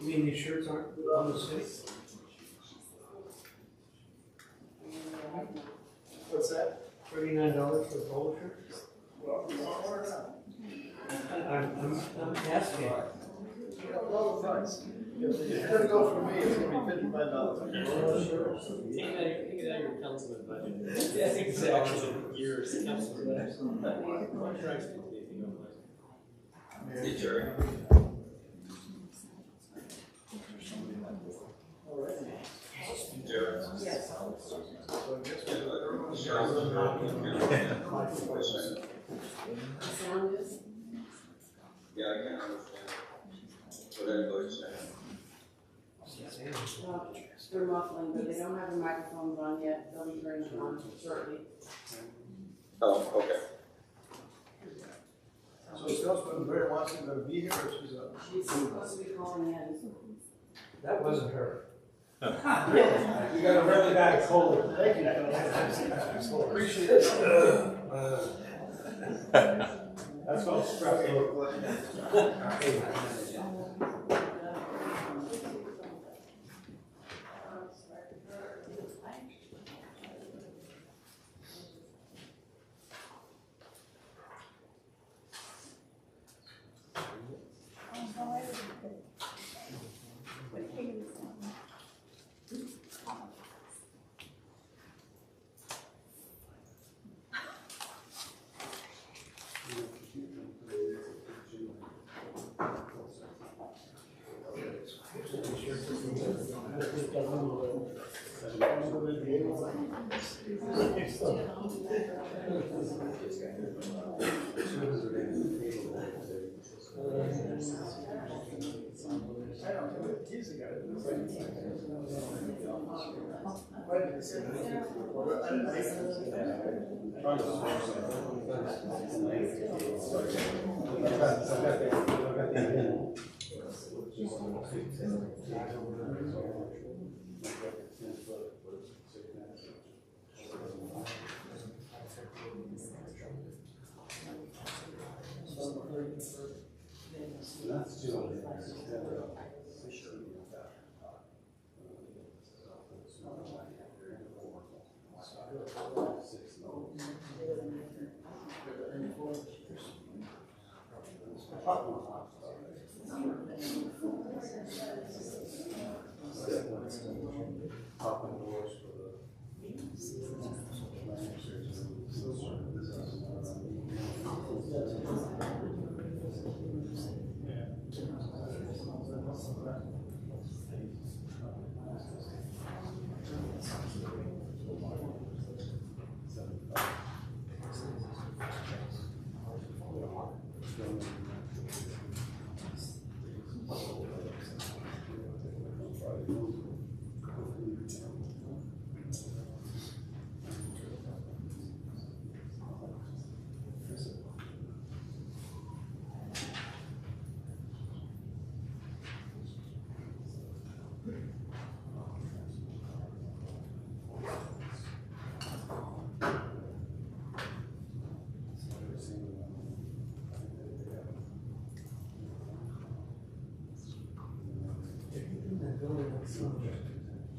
You mean these shirts aren't on the city? What's that? $39 for a polo shirt? I'm asking. You don't know the price. If it's gonna go for me, it's gonna be $55. Take it out of your councilman budget. Yeah, exactly. Yours, councilman budget. Contracts with me, if you don't mind. Hey, Jerry. Jerry. Yes. Sound is? Yeah, I can't understand what anybody's saying. They're muffling, but they don't have their microphones on yet. They'll be turning them on shortly. Oh, okay. So Salesman Brett wants him to be here, or she's up? She's supposed to be calling in. That wasn't her. You got a really bad cold. Thank you. Appreciate it. That's called stress.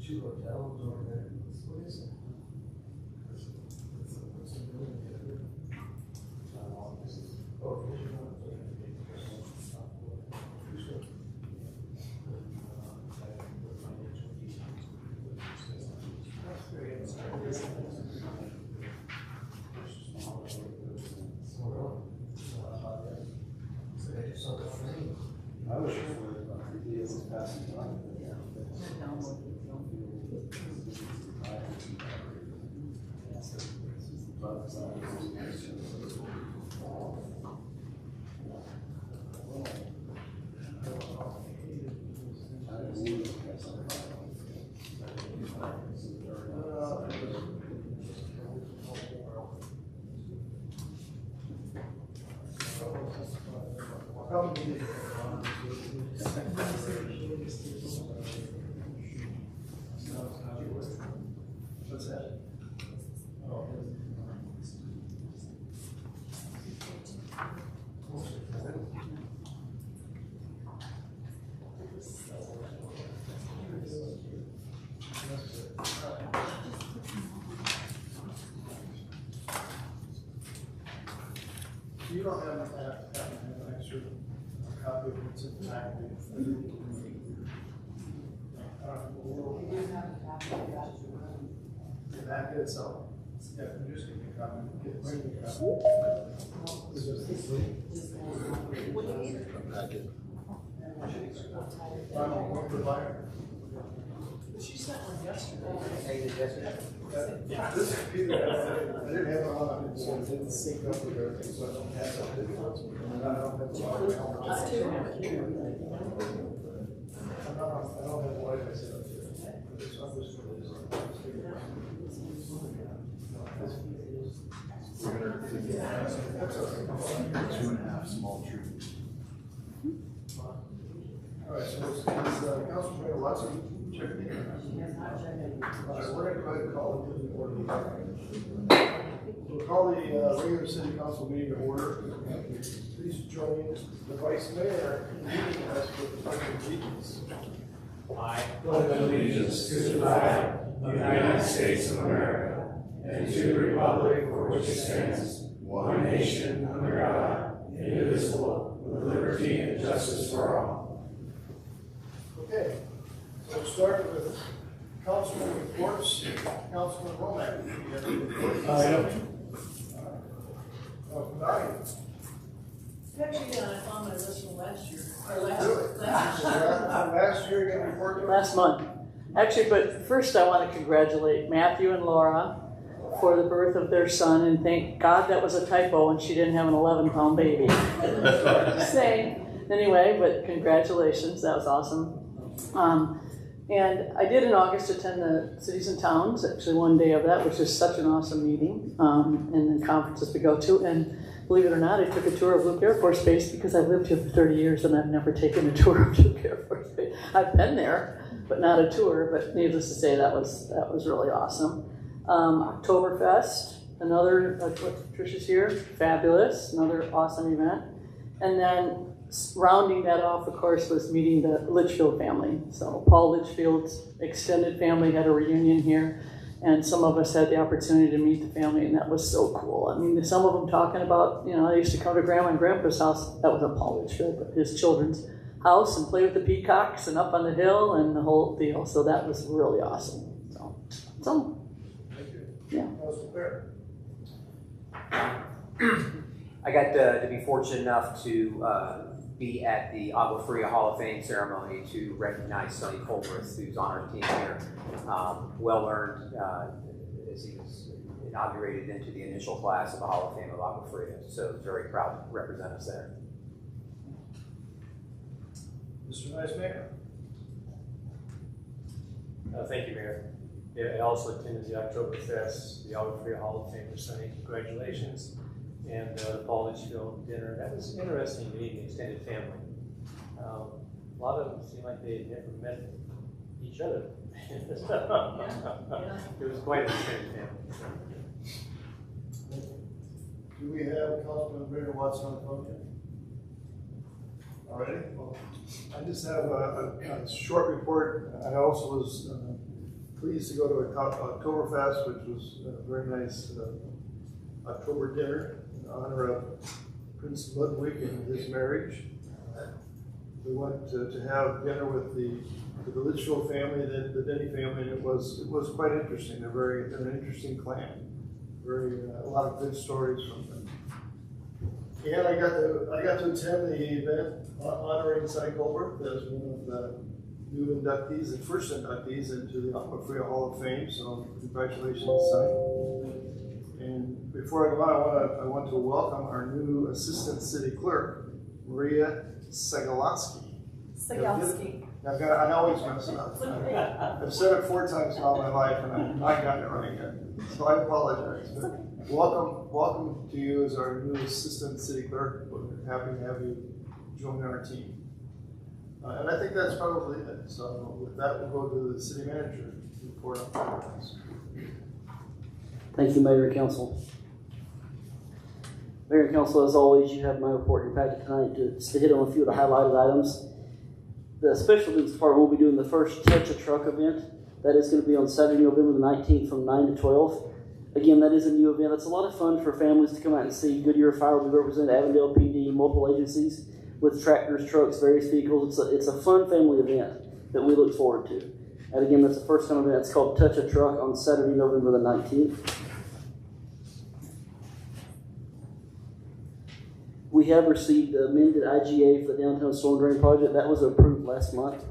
Two hotels over there. What is it? What's the building there? Oh, here's your one. So I just saw the frame. I was just worried about the ideas of passing time. What's that? you don't have an extra copy of what's in the package. We do have a copy of that. The packet itself. Yeah, you just give me a copy. Bring me a copy. This is this week. What do you need? One provider. She sent one yesterday. This computer, I didn't have it on, so it didn't sync up with everything, so I don't have that. And I don't have the Wi-Fi. I don't have Wi-Fi set up here. So I'm just gonna use Two and a half small trees. All right, so is Councilman Watson checking in? All right, we're gonna go ahead and call it to order. We'll call the regular city council meeting to order. Please join the vice mayor in leading us with the pledge of allegiance. I pledge allegiance to the flag of the United States of America and to the republic for which it stands, one nation under God, indivisible, with liberty and justice for all. Okay, so we'll start with councilman reports. Councilman Womack, you have any reports? Actually, I found my list from last year, or Really? last year. Last year, you got a report to us? Last month. Actually, but first I want to congratulate Matthew and Laura for the birth of their son, and thank God that was a typo and she didn't have an 11-pound baby. Just saying. Anyway, but congratulations, that was awesome. And I did in August attend the Cities and Towns, actually one day of that, which is such an awesome meeting, and then conferences to go to. And believe it or not, I took a tour of Luke Air Force Base because I've lived here for 30 years and I've never taken a tour of Luke Air Force Base. I've been there, but not a tour. But needless to say, that was really awesome. Oktoberfest, another, Tricia's here, fabulous, another awesome event. And then rounding that off, of course, was meeting the Litchfield family. So Paul Litchfield's extended family had a reunion here, and some of us had the opportunity to meet the family, and that was so cool. I mean, some of them talking about, they used to come to Grandma and Grandpa's house. That wasn't Paul Litchfield, but his children's house, and play with the peacocks and up on the hill and the whole deal. So that was really awesome. So Thank you. yeah. Councilman Bear. I got to be fortunate enough to be at the Agua Fria Hall of Fame ceremony to recognize Sonny Colbreth, who's on our team here. Well earned as he was inaugurated into the initial class of the Hall of Fame of Agua Fria. So very proud to represent us there. Mr. Vice Mayor. Thank you, Mayor. Yeah, I also attended the Oktoberfest, the Agua Fria Hall of Fame for Sonny. Congratulations. And the Paul Litchfield dinner. That was interesting meeting the extended family. A lot of them seemed like they had never met each other. It was quite an extended family. Do we have Councilman Mayor Watson on the phone yet? All right. Well, I just have a short report. I also was pleased to go to Oktoberfest, which was a very nice October dinner in honor of Prince Ludwig and his marriage. We went to have dinner with the Litchfield family, the Denny family, and it was quite interesting. They're an interesting clan. A lot of good stories from them. And I got to attend the event honoring Sonny Colbreth as one of the new inductees and first inductees into the Agua Fria Hall of Fame. So congratulations, Sonny. And before I go on, I want to welcome our new Assistant City Clerk, Maria Segalowski. I always mess it up. I've said it 4 times in all my life, and I've not gotten it right yet. So I apologize. But welcome to you as our new Assistant City Clerk. We're happy to have you join our team. And I think that's probably it. So with that, we'll go to the City Manager report on programs. Thank you, Mayor and Council. Mayor and Council, as always, you have my report in your packet tonight to hit on a few of the highlighted items. The Special Needs Department will be doing the first Touch a Truck event. That is going to be on Saturday, November the 19th from 9 to 12. Again, that is a new event. It's a lot of fun for families to come out and see. Goodyear Fire will represent Avondale PD, multiple agencies with tractors, trucks, various vehicles. It's a fun family event that we look forward to. And again, that's the first time event. It's called Touch a Truck on Saturday, November the 19th. We have received the amended IGA for the downtown storm drain project. That was approved last month.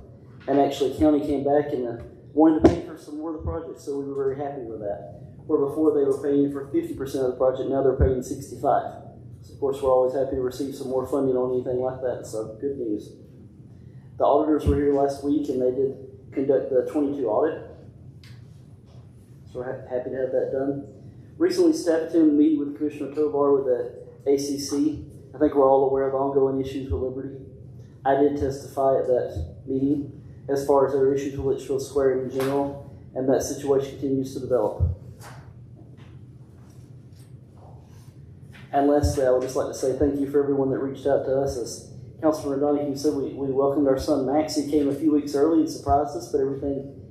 And actually, county came back and wanted to pay for some more of the project, so we were very happy with that. Where before they were paying for 50% of the project, now they're paying 65%. So of course, we're always happy to receive some more funding on anything like that, so good news. The auditors were here last week and they did conduct the 22 audit. So we're happy to have that done. Recently, staff attended a meeting with Commissioner Tovar with the ACC. I think we're all aware of the ongoing issues with Liberty. I did testify at that meeting as far as their issues with Litchfield Square in general, and that situation continues to develop. And lastly, I would just like to say thank you for everyone that reached out to us. As Councilman Donahue said, we welcomed our son Max. He came a few weeks early and surprised us, but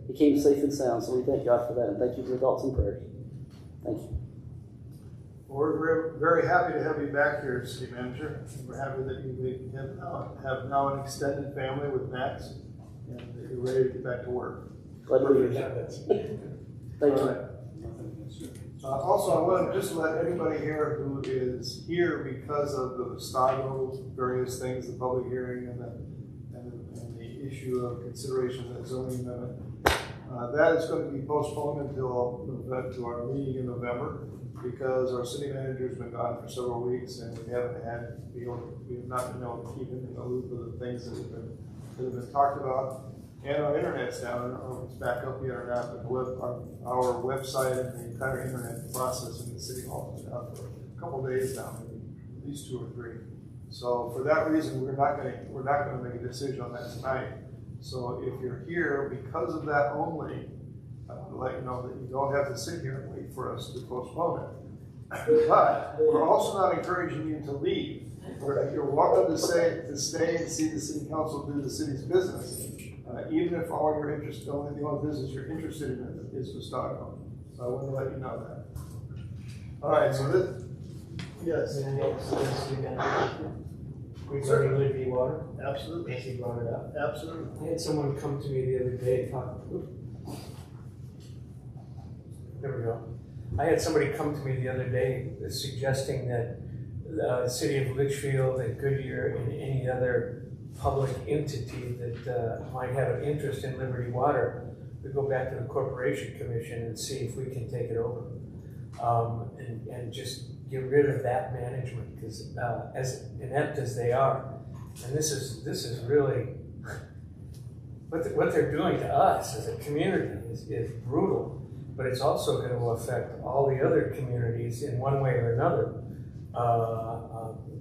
he came safe and sound, so we thank God for that, and thank you for your thoughts and prayers. Thank you. We're very happy to have you back here, City Manager. We're happy that you have now an extended family with Max, and that you're ready to get back to work. Glad to be here. Thank you. Also, I want to just let everybody here who is here because of the Stago, various things, the public hearing and the issue of consideration of the zoning amendment, that is going to be postponed until our meeting in November, because our city manager's been gone for several weeks and we have not been able to keep him in the loop of the things that have been talked about. And our internet's down. I don't know if it's back up yet or not, but our website and the entire internet process in the city hall is down for a couple of days now, maybe at least 2 or 3. So for that reason, we're not going to make a decision on that tonight. So if you're here because of that only, I'll let you know that you don't have to sit here and wait for us to postpone it. But we're also not encouraging you to leave. You're welcome to stay and see the city council do the city's business. Even if the only business you're interested in is the Stago. So I want to let you know that. All right, so this, yes. Regarding Liberty Water, Absolutely. as you brought it up. Absolutely. I had someone come to me the other day, there we go. I had somebody come to me the other day suggesting that the city of Litchfield and Goodyear and any other public entity that might have an interest in Liberty Water, we go back to the Corporation Commission and see if we can take it over, and just get rid of that management, because as inept as they are, and this is really what they're doing to us as a community is brutal, but it's also going to affect all the other communities in one way or another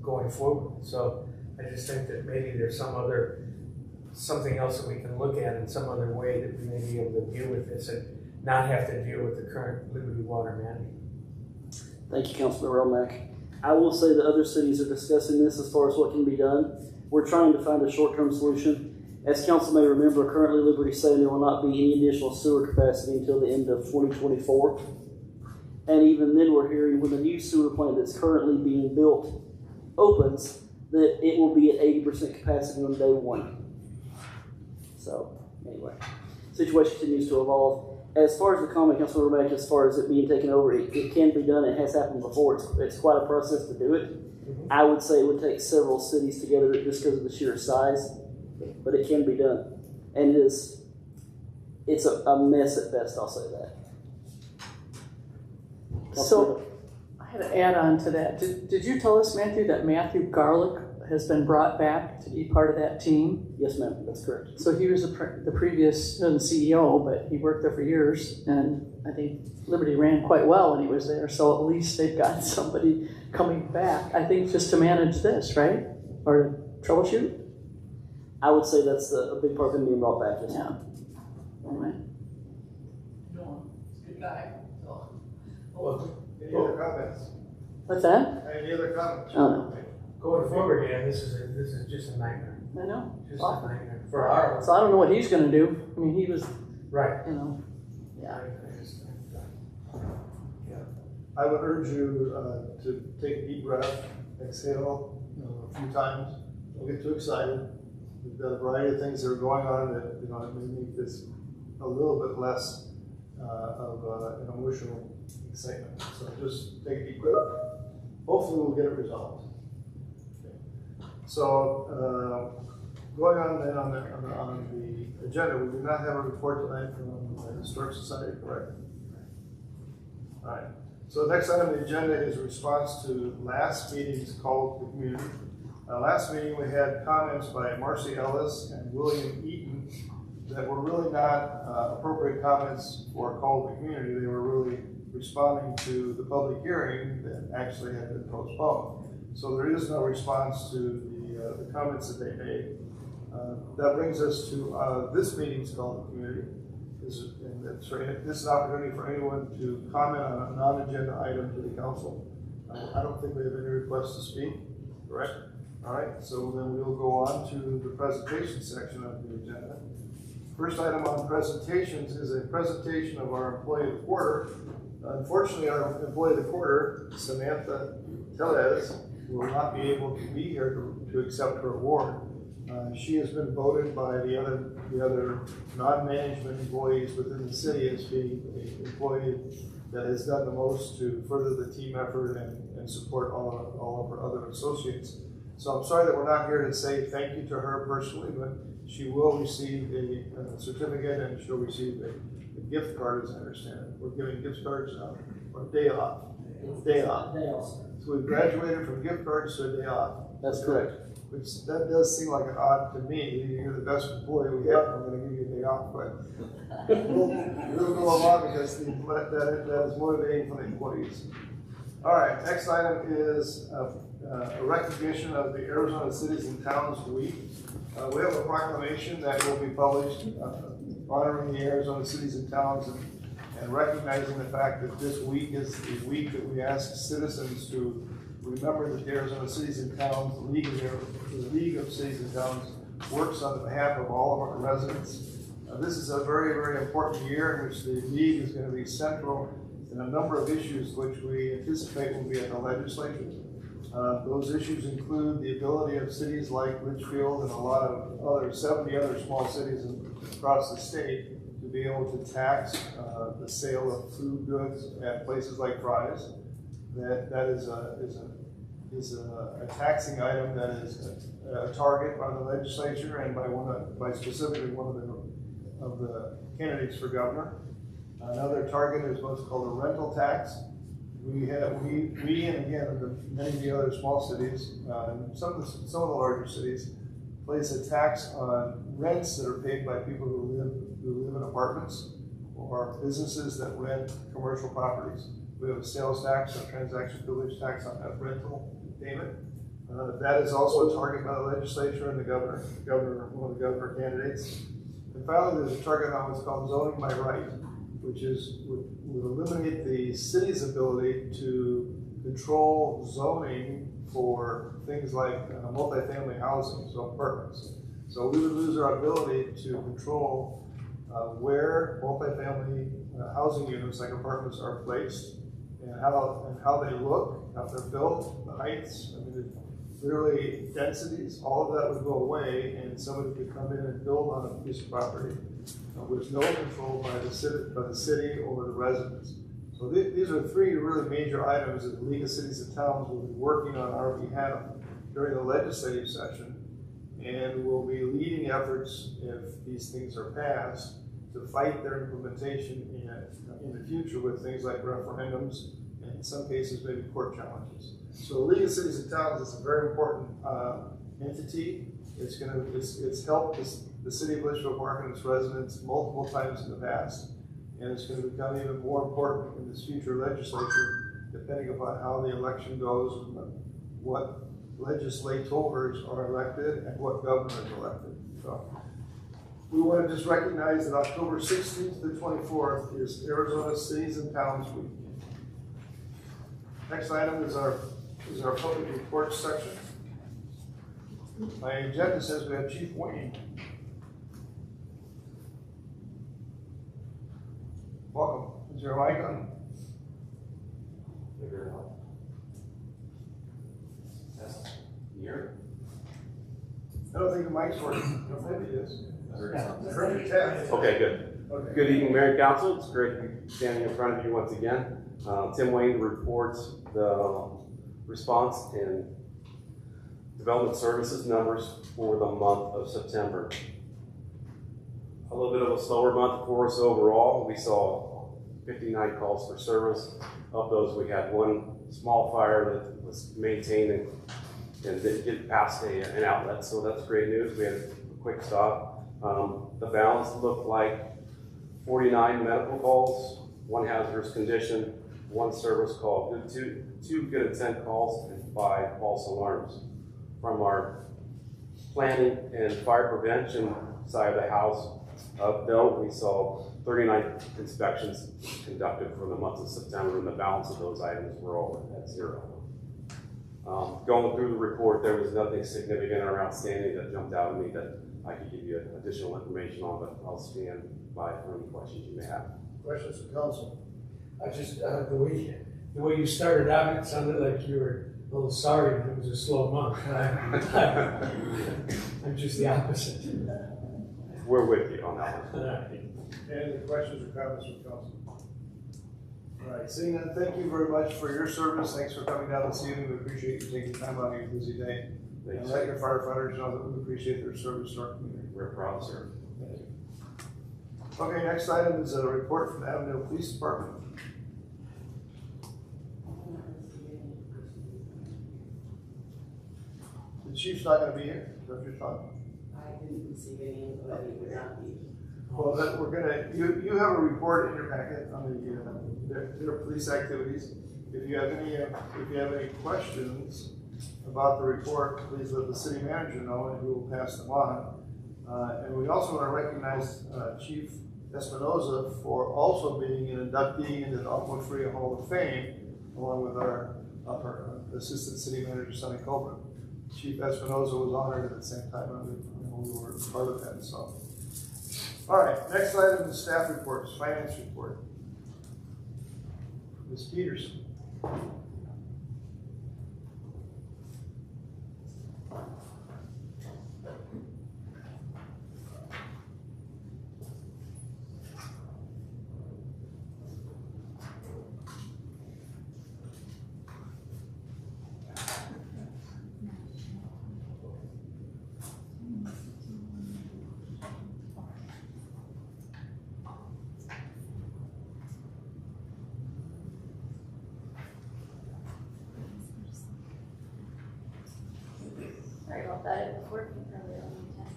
going forward. So I just think that maybe there's something else that we can look at in some other way that we may be able to deal with this and not have to deal with the current Liberty Water management. Thank you, Councilman Romack. I will say that other cities are discussing this as far as what can be done. We're trying to find a short-term solution. As council may remember, currently Liberty is saying there will not be any additional sewer capacity until the end of 2024. And even then we're hearing when the new sewer plant that's currently being built opens, that it will be at 80% capacity on day 1. So anyway, situation continues to evolve. As far as the comment, Councilman Romack, as far as it being taken over, it can be done. It has happened before. It's quite a process to do it. I would say it would take several cities together just because of the sheer size, but it can be done. And it's a mess at best, I'll say that. So I had to add on to that. Did you tell us, Matthew, that Matthew Garlick has been brought back to be part of that team? Yes, ma'am, that's correct. So he was the previous CEO, but he worked there for years, and I think Liberty ran quite well when he was there, so at least they've got somebody coming back, I think, just to manage this, right? Or troubleshoot? I would say that's a big part of him being brought back, yes. Yeah. All right. Good guy. Any other comments? What's that? Any other comments? Oh, no. Going forward, yeah, this is just a nightmare. I know. Just a nightmare for our. So I don't know what he's gonna do. I mean, he was, Right. you know, yeah. I would urge you to take a deep breath, exhale, a few times. Don't get too excited. We've got a variety of things that are going on that, it may make this a little bit less of an emotional excitement. So just take a deep breath. Hopefully we'll get it resolved. Okay. So going on then on the agenda, we do not have a report tonight from the Historic Society, correct? All right. So the next item on the agenda is a response to last meeting's call to the community. Last meeting we had comments by Marcy Ellis and William Eaton that were really not appropriate comments for a call to the community. They were really responding to the public hearing that actually had been postponed. So there is no response to the comments that they made. That brings us to this meeting's call to the community. This is an opportunity for anyone to comment on a non-agenda item to the council. I don't think we have any requests to speak, correct? All right, so then we'll go on to the presentation section of the agenda. First item on presentations is a presentation of our employee of the quarter. Unfortunately, our employee of the quarter, Samantha Tellez, will not be able to be here to accept her award. She has been voted by the other non-management employees within the city as being an employee that has done the most to further the team effort and support all of her other associates. So I'm sorry that we're not here to say thank you to her personally, but she will receive a certificate and she'll receive a gift card, as I understand it. We're giving gift cards or day off. Day off. So we graduated from gift cards to a day off. That's correct. Which that does seem like an odd to me. You're the best employee we have. I'm going to give you a day off, but we'll go along because that is motivating for the employees. All right. Next item is a recognition of the Arizona Cities and Towns Week. We have a proclamation that will be published honoring the Arizona Cities and Towns and recognizing the fact that this week is the week that we ask citizens to remember that the Arizona Cities and Towns, the League of Cities and Towns, works on behalf of all of our residents. This is a very, very important year in which the League is going to be central in a number of issues which we anticipate will be at the legislature. Those issues include the ability of cities like Litchfield and a lot of 70 other small cities across the state to be able to tax the sale of food goods at places like Fry's. That is a taxing item that is a target by the legislature and by specifically one of the candidates for governor. Another target is what's called a rental tax. We and again many of the other small cities, some of the larger cities, place a tax on rents that are paid by people who live in apartments or businesses that rent commercial properties. We have a sales tax, a transaction privilege tax on that rental payment. That is also a target by the legislature and one of the governor candidates. And finally, there's a target on what's called zoning by right, which would eliminate the city's ability to control zoning for things like multifamily housing, so apartments. So we would lose our ability to control where multifamily housing units like apartments are placed and how they look, how they're built, the heights, literally densities. All of that would go away, and somebody could come in and build on a piece of property with no control by the city or the residents. So these are three really major items that the League of Cities and Towns will be working on our behalf during the legislative session, and will be leading efforts, if these things are passed, to fight their implementation in the future with things like referendums and in some cases maybe court challenges. So the League of Cities and Towns is a very important entity. It's helped the city of Litchfield Park and its residents multiple times in the past, and it's going to become even more important in this future legislature, depending upon how the election goes and what legislators are elected and what governor is elected. So we want to just recognize that October 16th to the 24th is Arizona Cities and Towns Week. Next item is our public reports section. My agenda says we have Chief Wayne. Welcome. Is your mic on? think the mic's working. Maybe it is. I heard your tap. Okay, good. Okay. Good evening, Mayor and Council. It's great to be standing in front of you once again. Tim Wayne reports the response and development services numbers for the month of September. A little bit of a slower month for us overall. We saw 59 calls for service. Of those, we had one small fire that was maintained and didn't get past an outlet, so that's great news. We had a quick stop. The balance looked like 49 medical calls, one hazardous condition, one service call, two good intent calls, and 5 false alarms. From our planning and fire prevention side of the house, though, we saw 39 inspections conducted for the month of September, and the balance of those items were all at 0. Going through the report, there was nothing significant or outstanding that jumped out at me that I could give you additional information on, but I'll stand by for any questions you may have. Questions from council? I just, the way you started out, it sounded like you were a little sorry that it was a slow month. I'm just the opposite. We're with you on that one. Any other questions or comments from council? All right, seeing none, thank you very much for your service. Thanks for coming down this evening. We appreciate you taking time out of your busy day. Thanks. And let your firefighters know that we appreciate their service to our community. We're proud, sir. Thank you. Okay, next item is a report from the Avondale Police Department. The chief's not going to be here. Is that what you're talking? I didn't receive any info that he would not be. Well, then we're gonna, you have a report in your packet on their police activities. If you have any questions about the report, please let the city manager know and we will pass them on. And we also want to recognize Chief Espinoza for also being an inductee into the Agua Fria Hall of Fame, along with our Assistant City Manager, Sonny Colbert. Chief Espinoza was honored at the same time, and we were part of that, so. All right, next item is staff reports, finance report. Ms. Peterson. Sorry about that, it was working earlier on the test.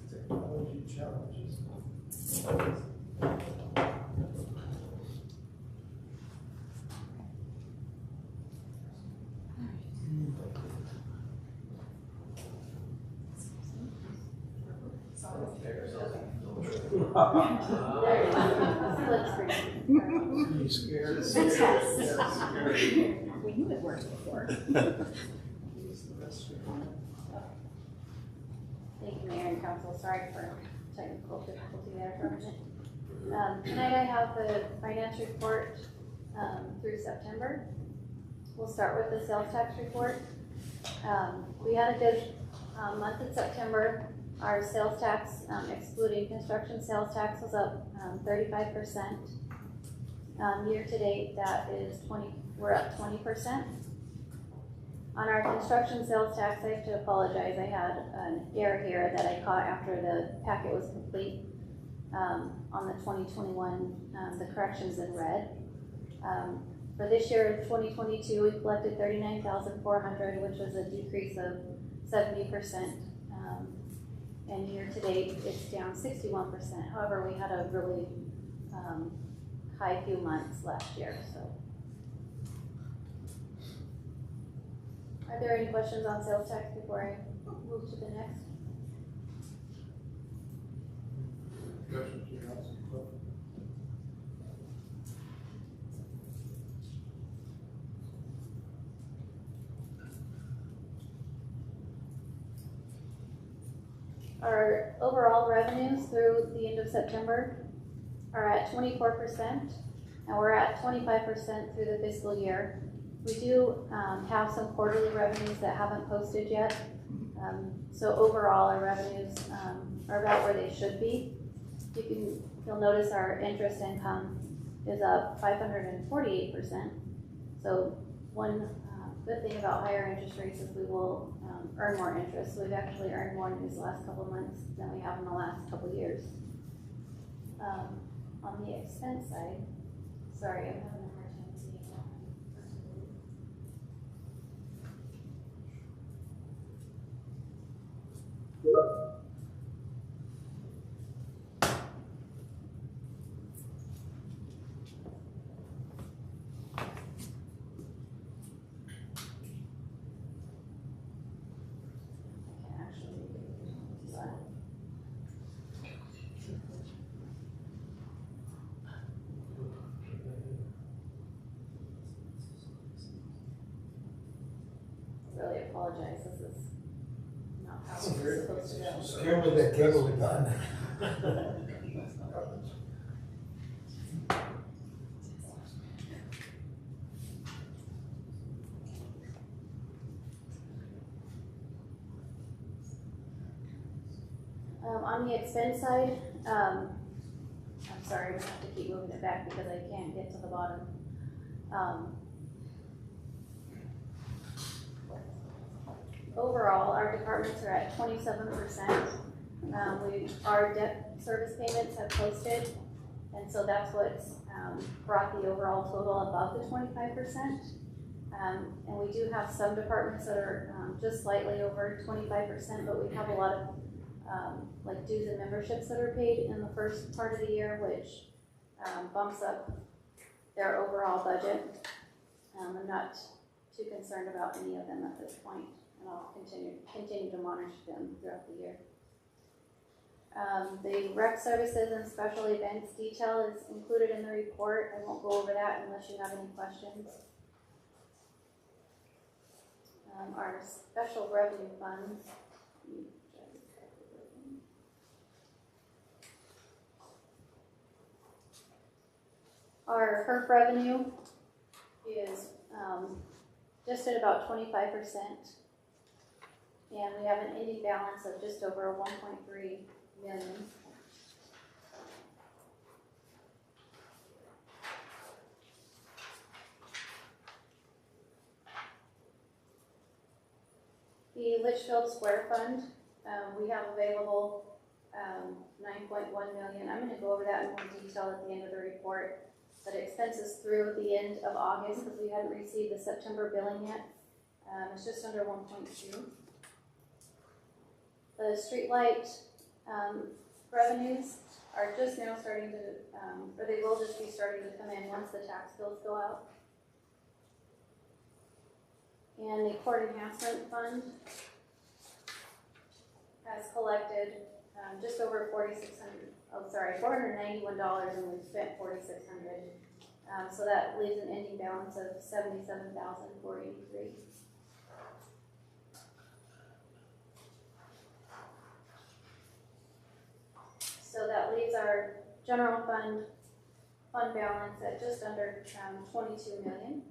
Technology challenges. You scared? We knew it worked before. Thank you, Mayor and Council. Sorry for technical difficulty there for a minute. Tonight I have the finance report through September. We'll start with the sales tax report. We had a good month in September. Our sales tax, excluding construction sales tax, was up 35%. Year to date, that is we're up 20%. On our construction sales tax, I have to apologize. I had an error here that I caught after the packet was complete. on the 2021, the corrections in red. For this year, 2022, we collected 39,400, which was a decrease of 70%. And year to date, it's down 61%. However, we had a really high few months last year, so. Are there any questions on sales tax before I move to the next? Our overall revenues through the end of September are at 24%, and we're at 25% through the fiscal year. We do have some quarterly revenues that haven't posted yet. So overall, our revenues are about where they should be. You'll notice our interest income is up 548%. So one good thing about higher interest rates is we will earn more interest. So we've actually earned more in these last couple of months than we have in the last couple of years. On the expense side, sorry, I'm having a hard time seeing that. Really apologize, this is not how we're supposed to go. Scared with that cable gun. On the expense side, I'm sorry, I'm gonna have to keep moving it back because I can't get to the bottom. Overall, our departments are at 27%. Our debt service payments have posted, and so that's what's brought the overall total above the 25%. And we do have some departments that are just slightly over 25%, but we have a lot of like dues and memberships that are paid in the first part of the year, which bumps up their overall budget. I'm not too concerned about any of them at this point, and I'll continue to monitor them throughout the year. The rec services and special events detail is included in the report. I won't go over that unless you have any questions. Our special revenue funds. Our HERF revenue is just at about 25%, and we have an ending balance of just over 1.3 million. The Litchfield Square Fund, we have available 9.1 million. I'm going to go over that in more detail at the end of the report. But expenses through the end of August, because we hadn't received the September billing yet, it's just under 1.2. The streetlight revenues are just now starting to, or they will just be starting to come in once the tax bills go out. And the court enhancement fund has collected just over $491, and we've spent $4,600. So that leaves an ending balance of $77,483. So that leaves our general fund balance at just under 22 million.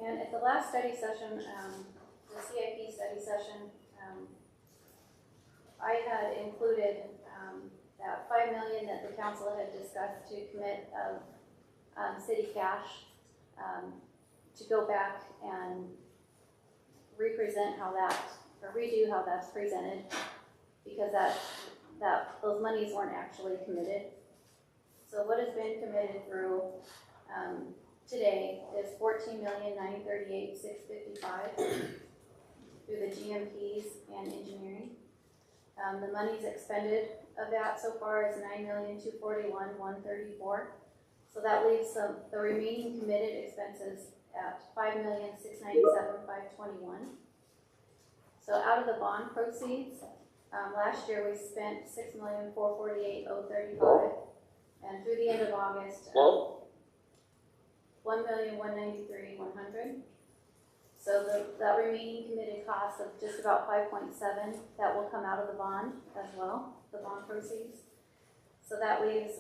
And at the last study session, the CIP study session, I had included that $5 million that the council had discussed to commit of city cash to go back and represent how that, or redo how that's presented, because those monies weren't actually committed. So what has been committed through today is $14,938,655 through the GMPs and engineering. The monies expended of that so far is $9,241,134. So that leaves the remaining committed expenses at $5,697,521. So out of the bond proceeds, last year we spent $6,448,035, and through the end of August, $1,193,100. So that remaining committed cost of just about 5.7, that will come out of the bond as well, the bond proceeds. So that leaves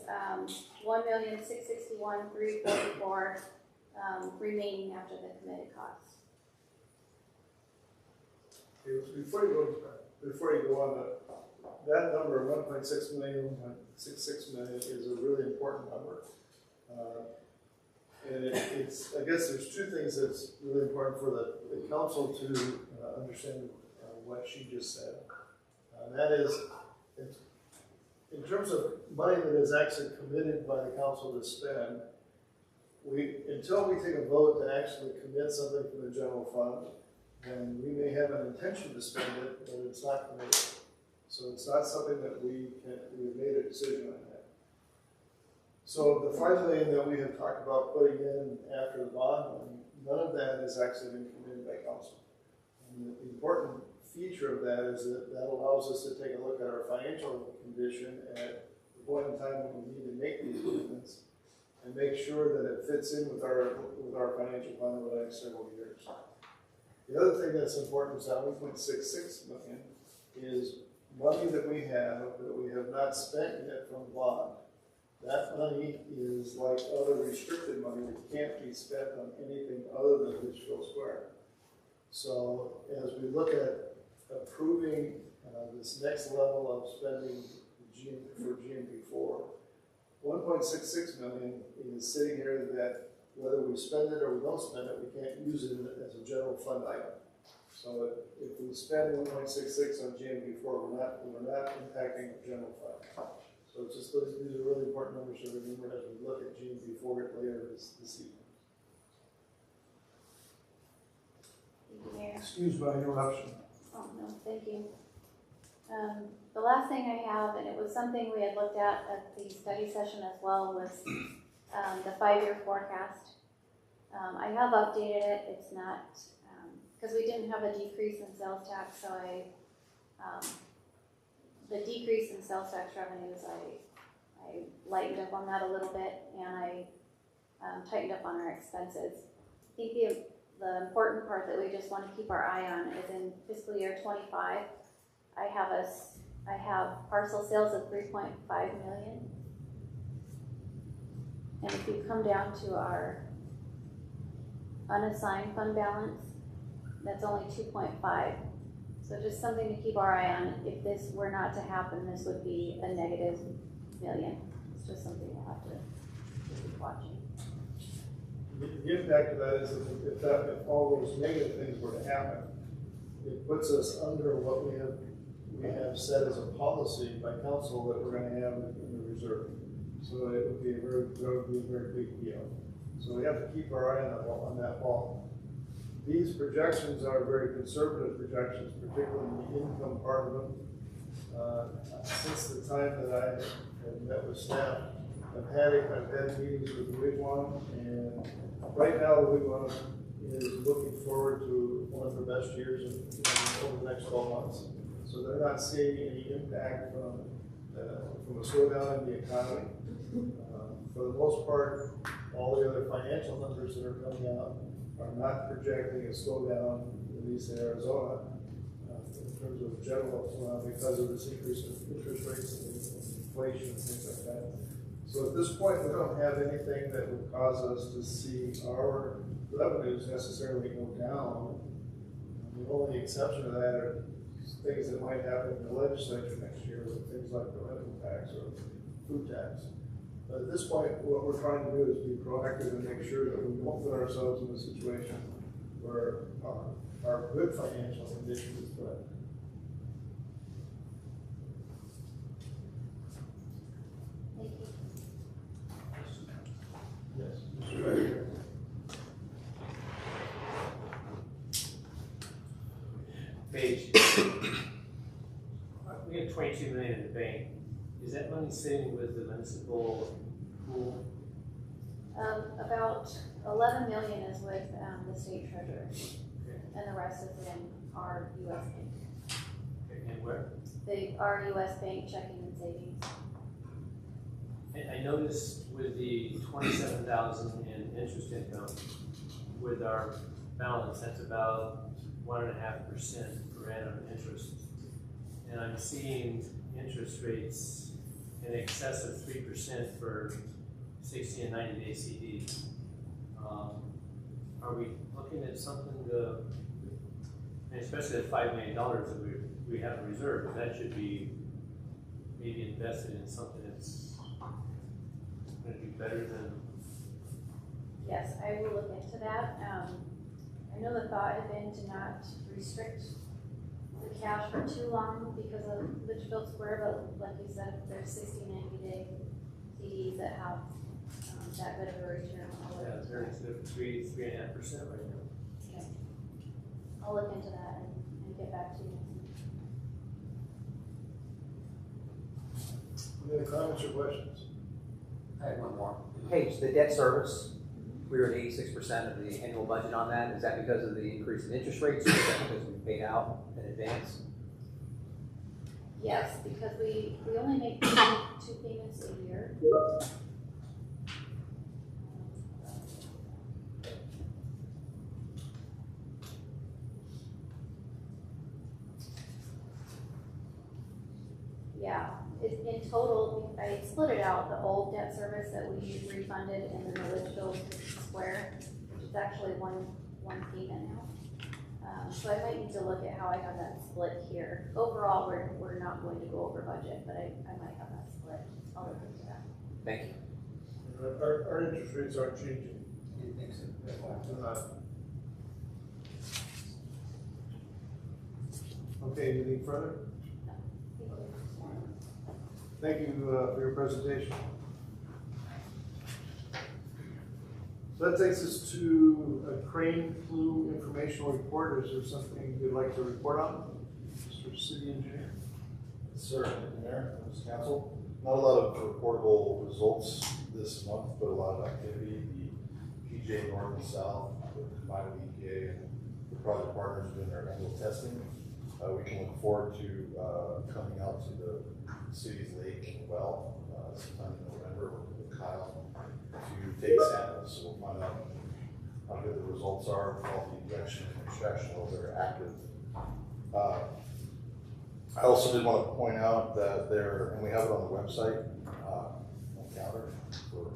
$1,661,344 remaining after the committed costs. Before you go on, that number, 1.6 million, 1.66 million, is a really important number. And it's, I guess there's two things that's really important for the council to understand what she just said. That is, in terms of money that is actually committed by the council to spend, until we take a vote to actually commit something from the general fund, then we may have an intention to spend it, but it's not committed. So it's not something that we've made a decision on yet. So the $5 million that we have talked about putting in after the bond money, none of that has actually been committed by council. And the important feature of that is that allows us to take a look at our financial condition at the point in time when we need to make these movements and make sure that it fits in with our financial plan over the next several years. The other thing that's important is that 1.66 million is money that we have not spent yet from the bond. That money is like other restricted money that can't be spent on anything other than Litchfield Square. So as we look at approving this next level of spending for GMP4, 1.66 million is sitting here that whether we spend it or we don't spend it, we can't use it as a general fund item. So if we spend 1.66 on GMP4, we're not impacting the general fund. So it's just these are really important numbers to remember as we look at GMP4 later this evening. Thank you, Mayor. Excuse my interruption. Oh, no, thank you. The last thing I have, and it was something we had looked at the study session as well, was the 5-year forecast. I have updated it. It's not, because we didn't have a decrease in sales tax, so the decrease in sales tax revenues, I lightened up on that a little bit, and I tightened up on our expenses. I think the important part that we just want to keep our eye on is in fiscal year 25, I have parcel sales of 3.5 million. And if you come down to our unassigned fund balance, that's only 2.5. So just something to keep our eye on. If this were not to happen, this would be a negative million. It's just something we'll have to keep watching. The impact of that is if all those negative things were to happen, it puts us under what we have set as a policy by council that we're going to have in the reserve. So it would be a very big deal. So we have to keep our eye on that ball. These projections are very conservative projections, particularly in the income part of them. Since the time that I have met with staff, I've had meetings with the Wigwam, and right now the Wigwam is looking forward to one of the best years over the next 12 months. So they're not seeing any impact from a slowdown in the economy. For the most part, all the other financial numbers that are coming out are not projecting a slowdown, at least in Arizona, in terms of general because of this increase in interest rates and inflation and things like that. So at this point, we don't have anything that would cause us to see our revenues necessarily go down. The only exception to that are things that might happen in the legislature next year, with things like the rental tax or food tax. But at this point, what we're trying to do is be proactive and make sure that we won't put ourselves in a situation where our good financial condition is good. Thank you. Yes. Mr. Baker. Paige, we have 22 million in the bank. Is that money sitting with the municipal pool? About 11 million is with the state treasurer, and the rest is in our U.S. bank. Okay, and where? Our U.S. bank checking and savings. And I noticed with the 27,000 in interest income, with our balance, that's about 1.5% per annum interest. And I'm seeing interest rates in excess of 3% for 60 and 90 day CDs. Are we looking at something to, and especially the $5 million that we have in reserve, that should be maybe invested in something that's going to be better than. Yes, I will look into that. I know the thought had been to not restrict the cash for too long because of Litchfield Square, but like you said, there's 60, 90 day CDs that have that good of a return. Yeah, it's very good, 3.5% right now. Okay. I'll look into that and get back to you. Any other comments or questions? I have one more. Paige, the debt service, we were at 86% of the annual budget on that. Is that because of the increase in interest rates, or is that because we paid out in advance? Yes, because we only make 2 payments a year. Yeah, in total, I split it out, the old debt service that we refunded and then the Litchfield Square, which is actually one payment now. So I might need to look at how I have that split here. Overall, we're not going to go over budget, but I might have that split. I'll look into that. Thank you. Our interest rates aren't changing. They're not. Okay, anything further? Thank you for your presentation. So that takes us to a crane flu informational report. Is there something you'd like to report on, Mr. City Engineer? Yes, sir, Mayor, members of council. Not a lot of reportable results this month, but a lot of activity. The PGA North and South, combined with EPA and the project partners doing their annual testing. We can look forward to coming out to the city's lake and well sometime in November with Kyle to take samples. So we'll find out how good the results are with all the injection and extraction wells that are active. I also did want to point out that there, and we have it on the website, on the calendar for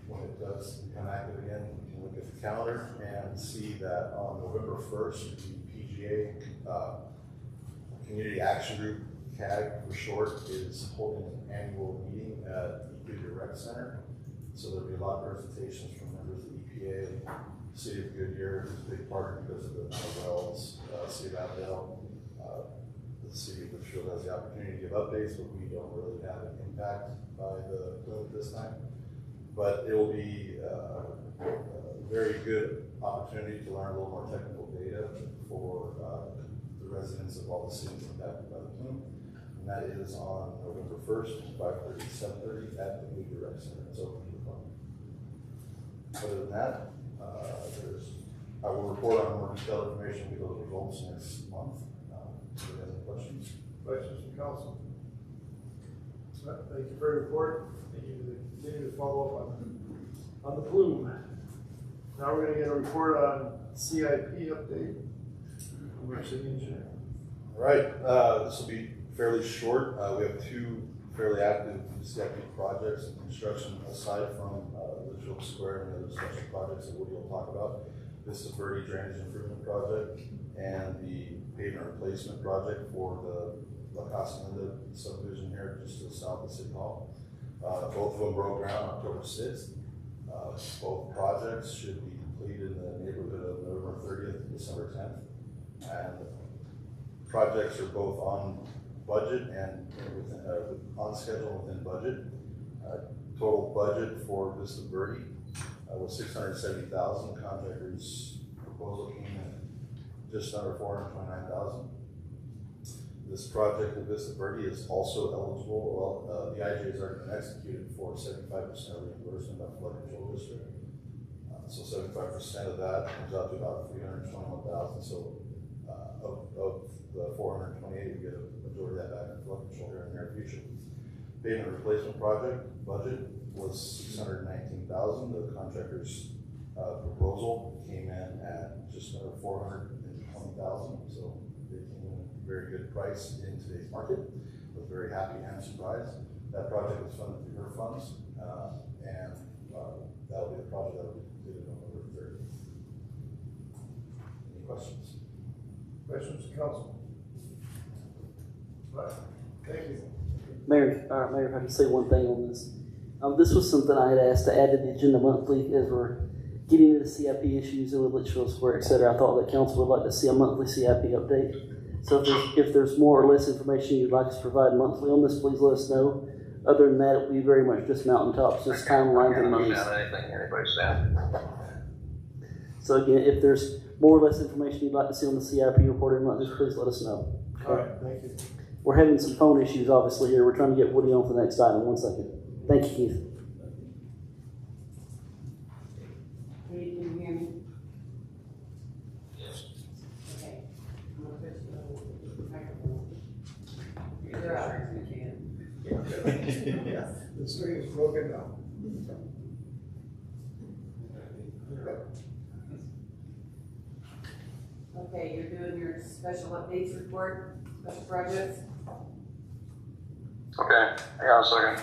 when it does become active again. You can look at the calendar and see that on November 1st, the PGA Community Action Group, CAG for short, is holding an annual meeting at the Goodyear Rec Center. So there'll be a lot of presentations from members of the EPA, City of Goodyear, who's a big partner because of the amount of wells, City of Avondale. The City of Litchfield has the opportunity to give updates, but we don't really have an impact by the plume this time. But it will be a very good opportunity to learn a little more technical data for the residents of all the cities impacted by the plume. And that is on November 1st, 5:30 to 7:30 at the Goodyear Rec Center. It's open to the public. Other than that, I will report on more detailed information with those results next month. Do you have any questions? Questions from council? Thank you for your report. Thank you for continuing to follow up on the plume. Now we're going to get a report on CIP update from our city engineer. All right, this will be fairly short. We have 2 fairly active CIP projects in construction aside from Litchfield Square and the other special projects that Woody will talk about. This is the Verde Drainage Improvement Project and the pavement replacement project for the La Casa Linda subdivision here just to the south of City Hall. Both of them broke ground October 6th. Both projects should be completed in the neighborhood of November 30th to December 10th. And projects are both on budget and within, on schedule within budget. Total budget for Vista Verde was $670,000. Contractor's proposal came in just under $429,000. This project at Vista Verde is also eligible. Well, the IJs are been executed for 75% reimbursement by flood control district. So 75% of that comes out to about $321,000. So of the 428, we get a majority of that back in flood control here in the near future. Pavement replacement project budget was $619,000. The contractor's proposal came in at just under $420,000. So they came in at a very good price in today's market. I was very happy and surprised. That project was funded through her funds, and that'll be the project that will be completed on November 30th. Any questions? Questions, council? Right, thank you. Mayor, if I can say one thing on this. This was something I had asked to add to the agenda monthly as we're getting into CIP issues in Litchfield Square, et cetera. I thought that council would like to see a monthly CIP update. So if there's more or less information you'd like us to provide monthly on this, please let us know. Other than that, it will be very much just mountaintops, just timelines and monies. Anything anybody's saying. So again, if there's more or less information you'd like to see on the CIP report every month, just please let us know. All right, thank you. We're having some phone issues obviously here. We're trying to get Woody on for the next item. 1 second. Thank you, Keith. Can you hear me? Okay. I'm gonna push the microphone. You're out. Yeah, the screen is broken down. Okay, you're doing your special updates report, special projects. Okay, hang on a second.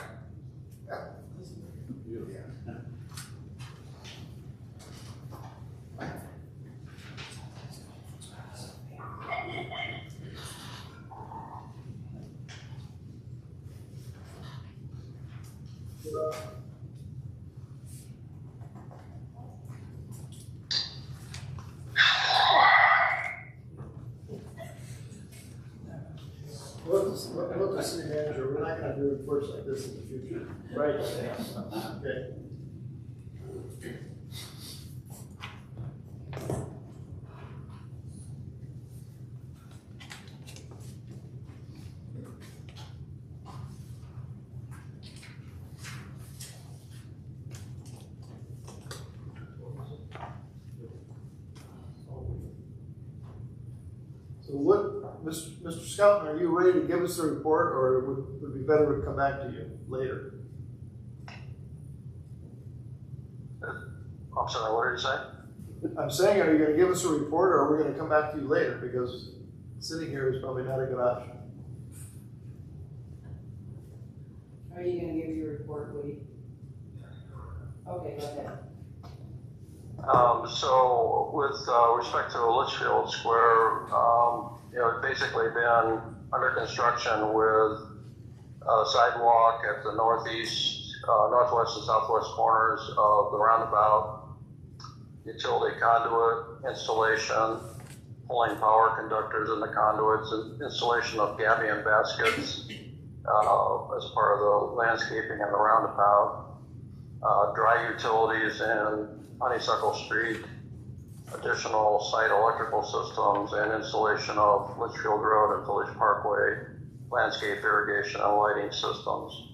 Look, the city manager, we're not gonna do reports like this in the future. Right. Okay. So what, Mr. Skelton, are you ready to give us a report, or would it be better to come back to you later? I'm sorry, what did you say? I'm saying, are you gonna give us a report, or are we gonna come back to you later? Because sitting here is probably not a good option. Are you gonna give your report, Woody? Okay, go ahead. So with respect to Litchfield Square, it's basically been under construction with a sidewalk at the northeast, northwest and southwest corners of the roundabout, utility conduit installation, pulling power conductors in the conduits, and installation of gabion baskets as part of the landscaping in the roundabout, dry utilities in Honeysuckle Street, additional site electrical systems, and installation of Litchfield Road and Village Parkway landscape irrigation and lighting systems.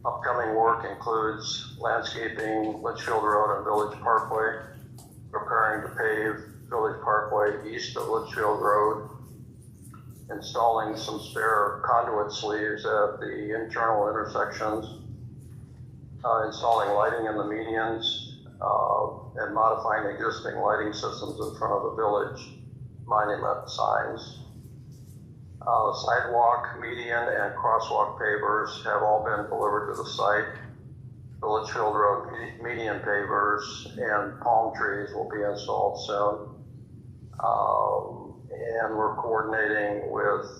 Upcoming work includes landscaping Litchfield Road and Village Parkway, preparing to pave Village Parkway east of Litchfield Road, installing some spare conduit sleeves at the internal intersections, installing lighting in the medians, and modifying existing lighting systems in front of the village monument signs. Sidewalk, median, and crosswalk pavers have all been delivered to the site. The Litchfield Road median pavers and palm trees will be installed soon. And we're coordinating with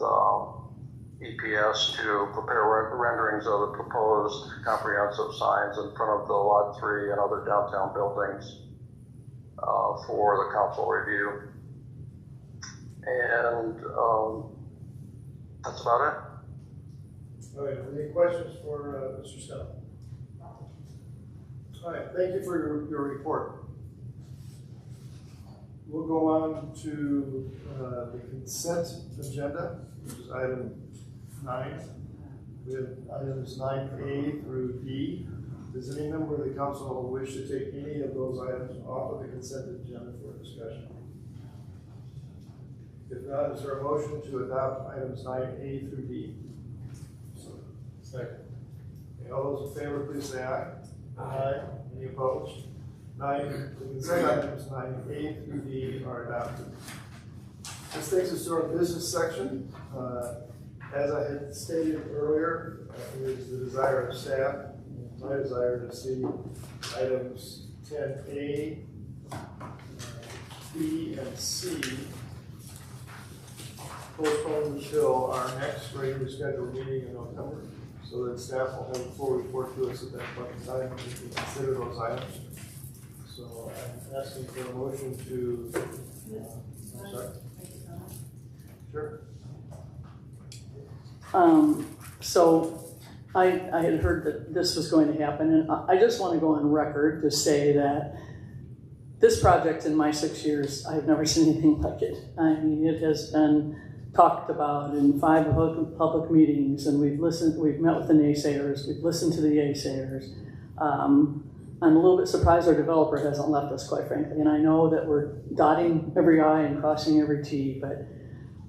EPS to prepare renderings of the proposed comprehensive signs in front of the Lot 3 and other downtown buildings for the council review. And that's about it. All right, any questions for Mr. Scott? All right, thank you for your report. We'll go on to the consent agenda, which is item 9. We have items 9A through D. Does any member of the council wish to take any of those items off of the consent agenda for discussion? If not, is there a motion to adopt items 9A through D? Second. Okay, all those in favor, please say aye. Aye. Any opposed? The consent items 9A through D are adopted. This takes us to our business section. As I had stated earlier, it is the desire of staff, my desire to see items 10A, B, and C postponed until our next regularly scheduled meeting in November, so that staff will have a full report to us at that point in time and we can consider those items. So I'm asking for a motion to, I'm sorry. Sure. So I had heard that this was going to happen, and I just want to go on record to say that this project in my 6 years, I've never seen anything like it. I mean, it has been talked about in 5 public meetings, and we've met with the naysayers, we've listened to the naysayers. I'm a little bit surprised our developer hasn't left us, quite frankly, and I know that we're dotting every I and crossing every T, but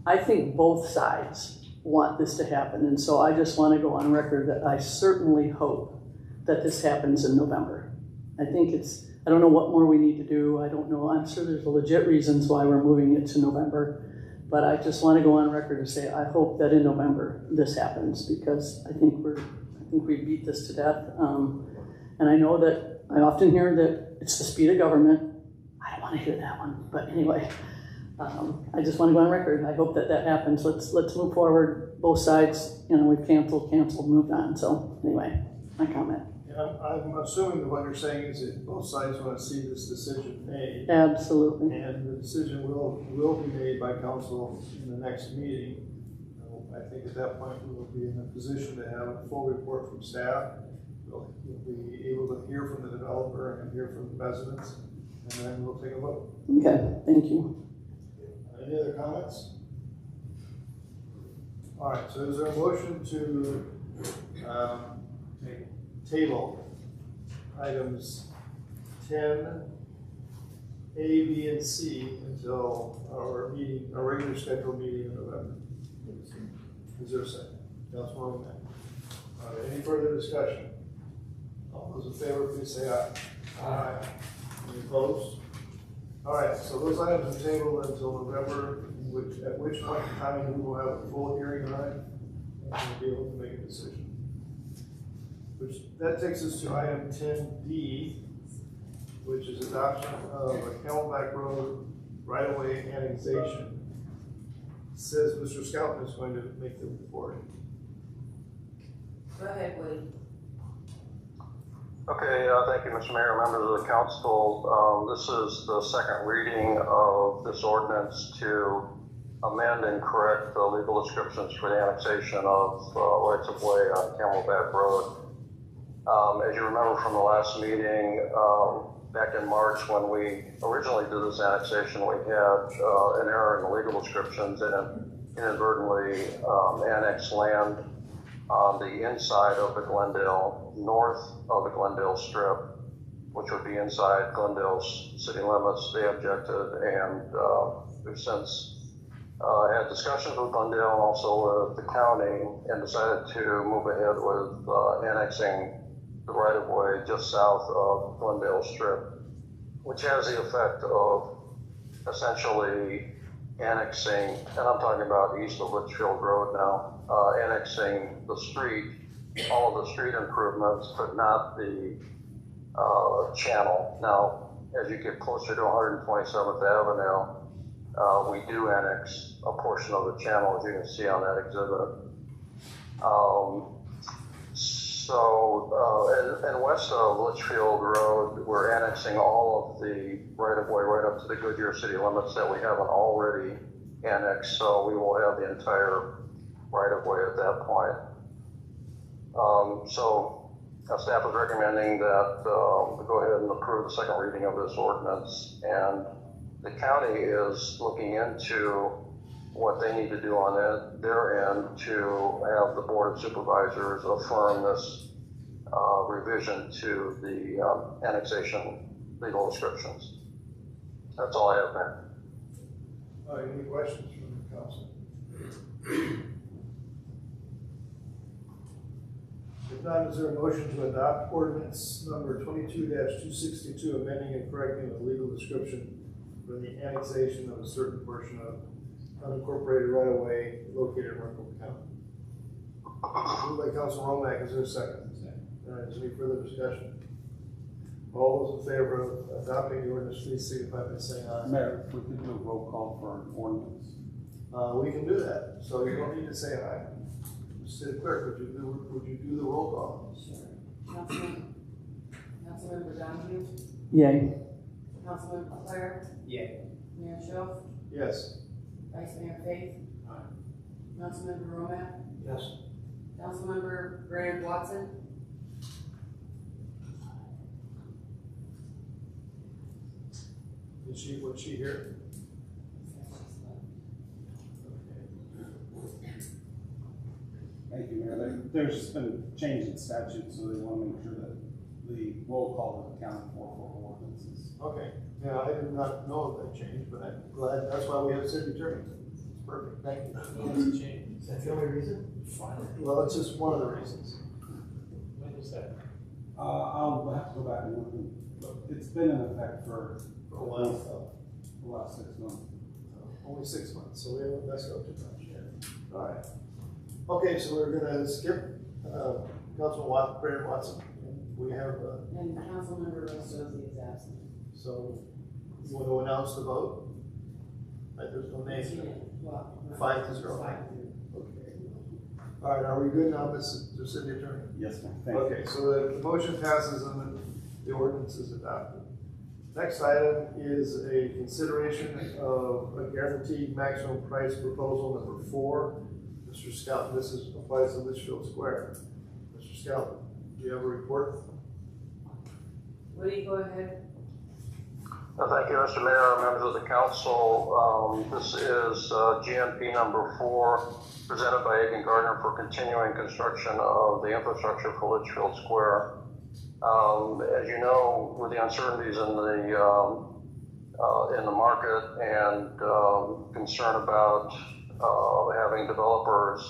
I think both sides want this to happen, and so I just want to go on record that I certainly hope that this happens in November. I don't know what more we need to do. I don't know. I'm sure there's legit reasons why we're moving it to November, but I just want to go on record to say I hope that in November this happens, because I think we beat this to death. And I know that I often hear that it's the speed of government. I don't want to hear that one, but anyway. I just want to go on record. I hope that happens. Let's move forward. Both sides, we've canceled, moved on. So anyway, my comment. Yeah, I'm assuming that what you're saying is that both sides want to see this decision made. Absolutely. And the decision will be made by council in the next meeting. I think at that point we will be in a position to have a full report from staff. We'll be able to hear from the developer and hear from the residents, and then we'll take a vote. Okay, thank you. Any other comments? All right, so is there a motion to table items 10, A, B, and C until our regular scheduled meeting in November? Is there a second? Councilman Mack. All right, any further discussion? All those in favor, please say aye. Aye. Any opposed? All right, so those items are tabled until November, at which point in time we will have a full hearing on it and we'll be able to make a decision. That takes us to item 10D, which is adoption of a Camelback Road right-of-way annexation. It says Mr. Scouten is going to make the report. Go ahead, Woody. Okay, thank you, Mr. Mayor, members of the council. This is the second reading of this ordinance to amend and correct the legal descriptions for the annexation of rights of way on Camelback Road. As you remember from the last meeting, back in March when we originally did this annexation, we had an error in the legal descriptions and inadvertently annexed land on the inside of the Glendale, north of the Glendale Strip, which would be inside Glendale's city limits. They objected, and we've since had discussions with Glendale and also with the county and decided to move ahead with annexing the right-of-way just south of Glendale Strip, which has the effect of essentially annexing, and I'm talking about east of Litchfield Road now, annexing the street, all of the street improvements, but not the channel. Now, as you get closer to 127th Avenue, we do annex a portion of the channel, as you can see on that exhibit. And west of Litchfield Road, we're annexing all of the right-of-way right up to the Goodyear city limits that we haven't already annex, so we will have the entire right-of-way at that point. Staff is recommending that we go ahead and approve the second reading of this ordinance, and the county is looking into what they need to do on their end to have the Board of Supervisors affirm this revision to the annexation legal descriptions. That's all I have, Mayor. Any questions from the council? If not, is there a motion to adopt ordinance number 22-262, amending and correcting the legal description for the annexation of a certain portion of unincorporated right-of-way located in Rockwell County? Moved by Council Romack, is there a second? Is there any further discussion? All those in favor of adopting the ordinance, please signify by saying aye. Mayor, if we could do a roll call for an ordinance. We can do that, so you don't need to say aye. City Clerk, would you do the roll call? Sure. Councilmember Donahue? Yay. Councilmember Claire? Yay. Mayor Schiff? Yes. Vice Mayor Faith? Aye. Councilmember Romack? Yes. Councilmember Graham Watson? Was she here? Thank you, Mayor. There's just been a change in statute, so they want to make sure that the roll call is accounted for ordinances. Okay. Yeah, I did not know of that change, but I'm glad, that's why we have city attorney. It's perfect, thank you. Change. Is that the only reason? Well, it's just one of the reasons. When was that? I'll have to go back and look. It's been in effect for For a while, so. the last 6 months. Only 6 months, so we haven't messed up too much yet. All right. Okay, so we're gonna skip, Councilman Brandon Watson. We have, And Councilmember Rostosi is absent. so you want to announce the vote? Like, there's no name. Well, 5-0. 5-0. Okay. All right, are we good now, Mr. City Attorney? Yes, ma'am. Thank you. Okay, so the motion passes and the ordinance is adopted. Next item is a consideration of a guaranteed maximum price proposal number 4. Mr. Scout, this applies to Litchfield Square. Mr. Scout, do you have a report? Woody, go ahead. Thank you, Mr. Mayor, members of the council. This is GMP number 4, presented by Aiken Gardner for continuing construction of the infrastructure for Litchfield Square. As you know, with the uncertainties in the market and concern about having developers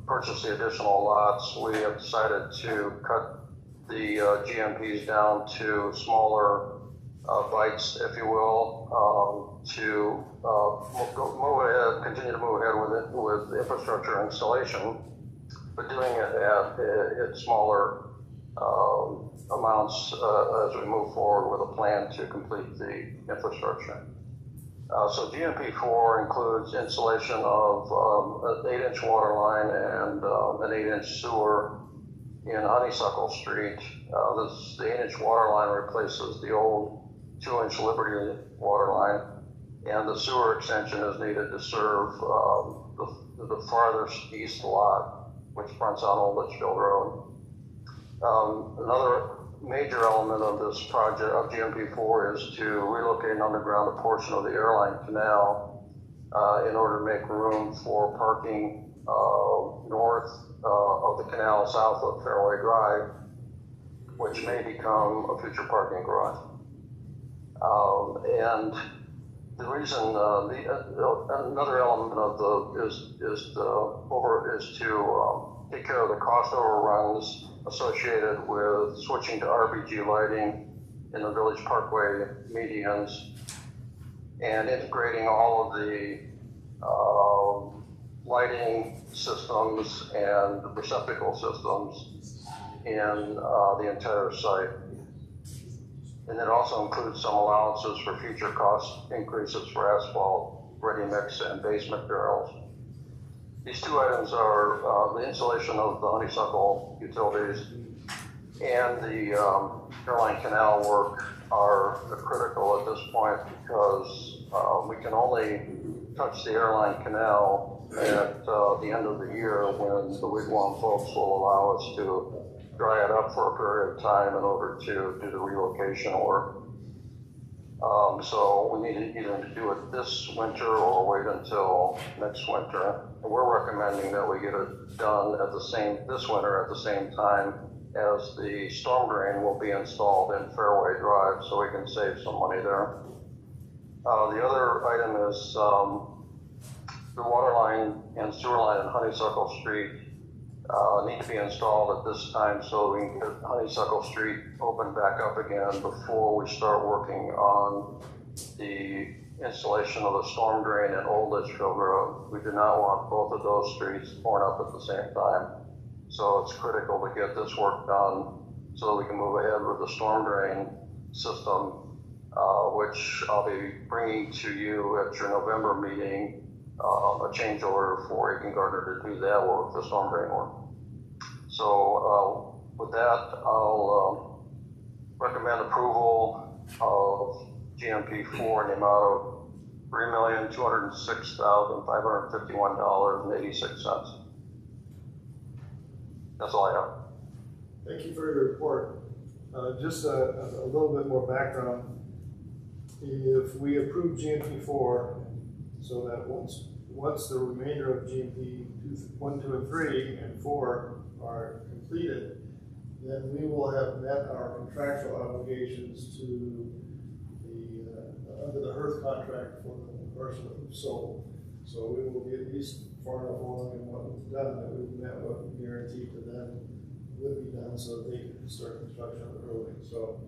purchase the additional lots, we have decided to cut the GMPs down to smaller bites, if you will, to continue to move ahead with infrastructure installation, but doing it at smaller amounts as we move forward with a plan to complete the infrastructure. So GMP 4 includes installation of an 8-inch water line and an 8-inch sewer in Honeysuckle Street. The 8-inch water line replaces the old 2-inch Liberty water line, and the sewer extension is needed to serve the farthest east lot, which fronts on Old Litchfield Road. Another major element of this project of GMP4 is to relocate and underground a portion of the Airline Canal in order to make room for parking north of the canal south of Fairway Drive, which may become a future parking garage. And the reason, another element of is to take care of the cost overruns associated with switching to RBG lighting in the Village Parkway medians and integrating all of the lighting systems and receptacle systems in the entire site. And it also includes some allowances for future cost increases for asphalt, ready mix, and base materials. These two items are the installation of the Honeysuckle utilities and the Airline Canal work are critical at this point because we can only touch the airline canal at the end of the year when the Wigwam folks will allow us to dry it up for a period of time in order to do the relocation work. So we need either to do it this winter or wait until next winter. And we're recommending that we get it done this winter at the same time as the storm drain will be installed in Fairway Drive, so we can save some money there. The other item is the water line and sewer line in Honeysuckle Street need to be installed at this time so we can get Honeysuckle Street opened back up again before we start working on the installation of the storm drain in Old Litchfield Road. We do not want both of those streets torn up at the same time. So it's critical to get this work done so that we can move ahead with the storm drain system, which I'll be bringing to you at your November meeting, a change order for Aiken Gardner to do that work, the storm drain work. So with that, I'll recommend approval of GMP4 in the amount of $3,206,551.86. That's all I have. Thank you for your report. Just a little bit more background. If we approve GMP4, so that once the remainder of GMP 1, 2, and 3 and 4 are completed, then we will have met our contractual obligations to the under the Hearth contract for the parcel that we've sold. So we will be at least far enough along in what we've done that we've met what we guaranteed to them would be done so that they can start construction of the building. So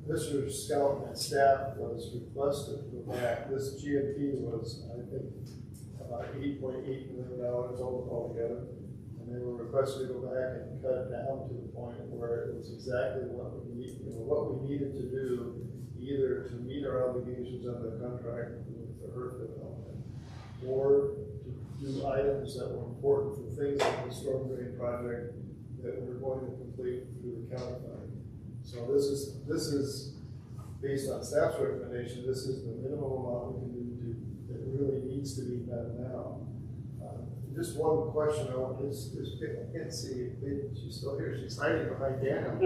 Mr. Scout and staff was requested to go back. This GMP was, I think, about $8.8 million altogether. And they were requested to go back and cut it down to the point where it was exactly what we need, what we needed to do, either to meet our obligations under the contract with the Hearth development, or to do items that were important for things like the storm drain project that we're going to complete through the county fund. So this is based on staff's recommendation. This is the minimum amount we can do that really needs to be done now. Just one question I want is I can't see if she's still here. She's hiding behind Daniel.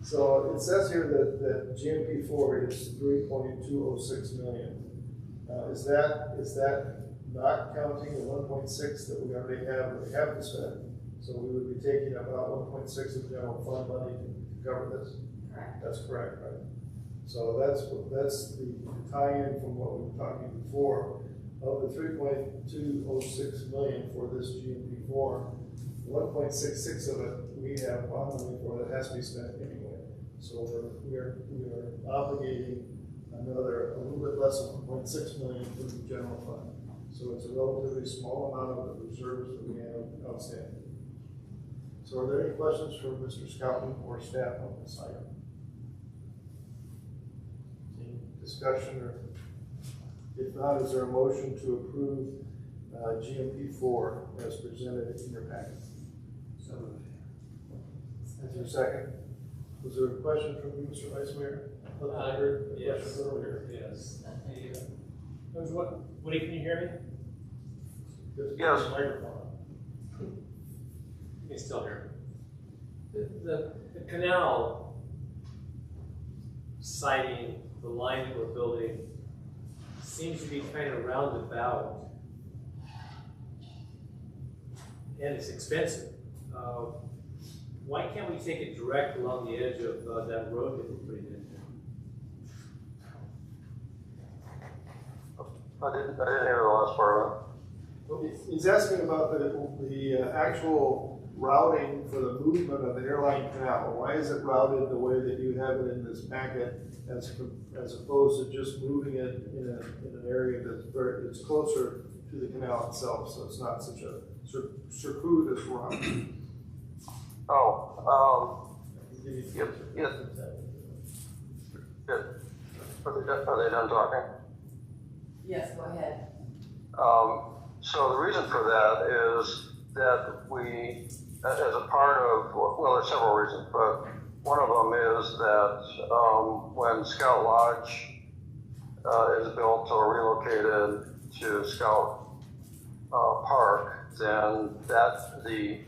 So it says here that GMP4 is $3.206 million. Is that not counting the 1.6 that we already have to spend? So we would be taking about 1.6 of general fund money to cover this? Correct. That's correct, right? So that's the tie-in from what we were talking before. Of the $3.206 million for this GMP4, 1.66 of it we have bond money for that has to be spent anyway. So we are obligating another a little bit less than 1.6 million for the general fund. So it's a relatively small amount of the reserves that we have outstanding. So are there any questions for Mr. Scoutman or staff on this item? Any discussion, or if not, is there a motion to approve GMP4 as presented in your packet? So moved. Is there a second? Was there a question from you, Mr. Vice Mayor? I heard the question earlier. Yes. Woody, can you hear me? Yes. You can still hear me. The canal siding, the line that we're building, seems to be kind of roundabout, and it's expensive. Why can't we take it direct along the edge of that road that we're putting in there? I didn't hear the last part of it. He's asking about the actual routing for the movement of the airline canal. Why is it routed the way that you have it in this packet, as opposed to just moving it in an area that's closer to the canal itself, so it's not such a circuitous route? Are they done talking? Yes, go ahead. So the reason for that is that we, as a part of, well, there's several reasons, but one of them is that when Scout Lodge is built or relocated to Scout Park, then the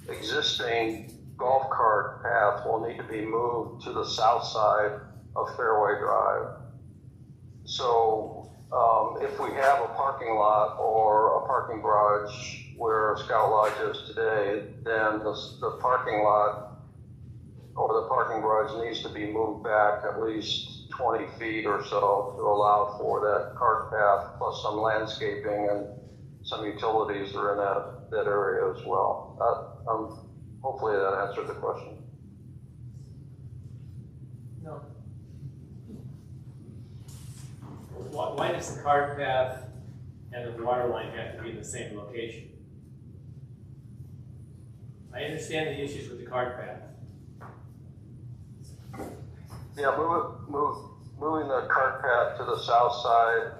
existing golf cart path will need to be moved to the south side of Fairway Drive. So if we have a parking lot or a parking garage where Scout Lodge is today, then the parking lot or the parking garage needs to be moved back at least 20 feet or so to allow for that cart path, plus some landscaping and some utilities that are in that area as well. Hopefully that answered the question. No. Why does the cart path and the water line have to be in the same location? I understand the issues with the cart path. Yeah, moving the cart path to the south side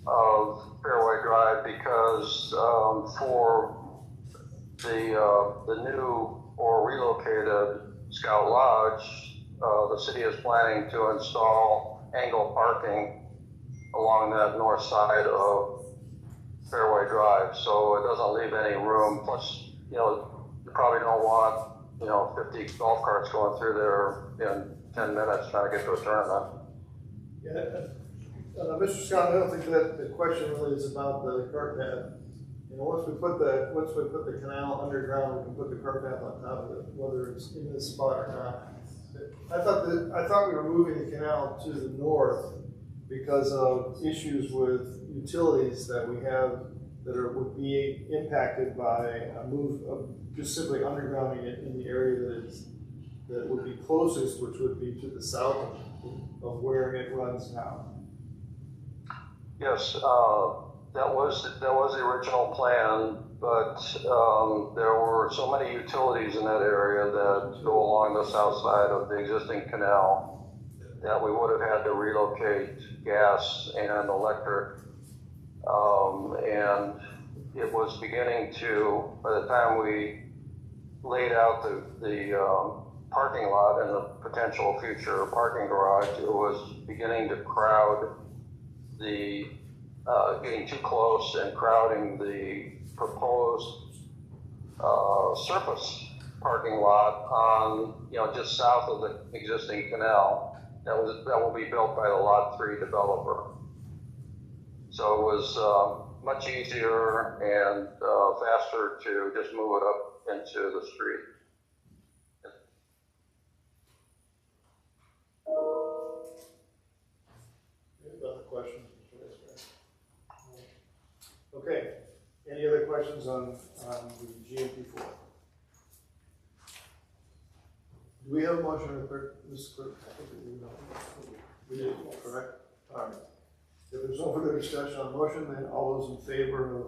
of Fairway Drive because for the new or relocated Scout Lodge, the city is planning to install angle parking along that north side of Fairway Drive, so it doesn't leave any room. Plus, you probably don't want 50 golf carts going through there in 10 minutes trying to get to a tournament. Yeah, Mr. Scott, I don't think that the question really is about the cart path. Once we put the canal underground, we can put the cart path on top of it, whether it's in this spot or not. I thought we were moving the canal to the north because of issues with utilities that we have that would be impacted by a move of just simply undergrounding it in the area that would be closest, which would be to the south of where it runs now. Yes, that was the original plan, but there were so many utilities in that area that go along the south side of the existing canal that we would have had to relocate gas and electric, and it was beginning to, by the time we laid out the parking lot and the potential future parking garage, it was beginning to crowd getting too close and crowding the proposed surface parking lot on, just south of the existing canal that will be built by the Lot 3 developer. So it was much easier and faster to just move it up into the street. Any other questions? Okay. Any other questions on the GMP4? Do we have a motion, Mr. Clerk? I think we do, correct? All right. If there's no further discussion on the motion, then all those in favor of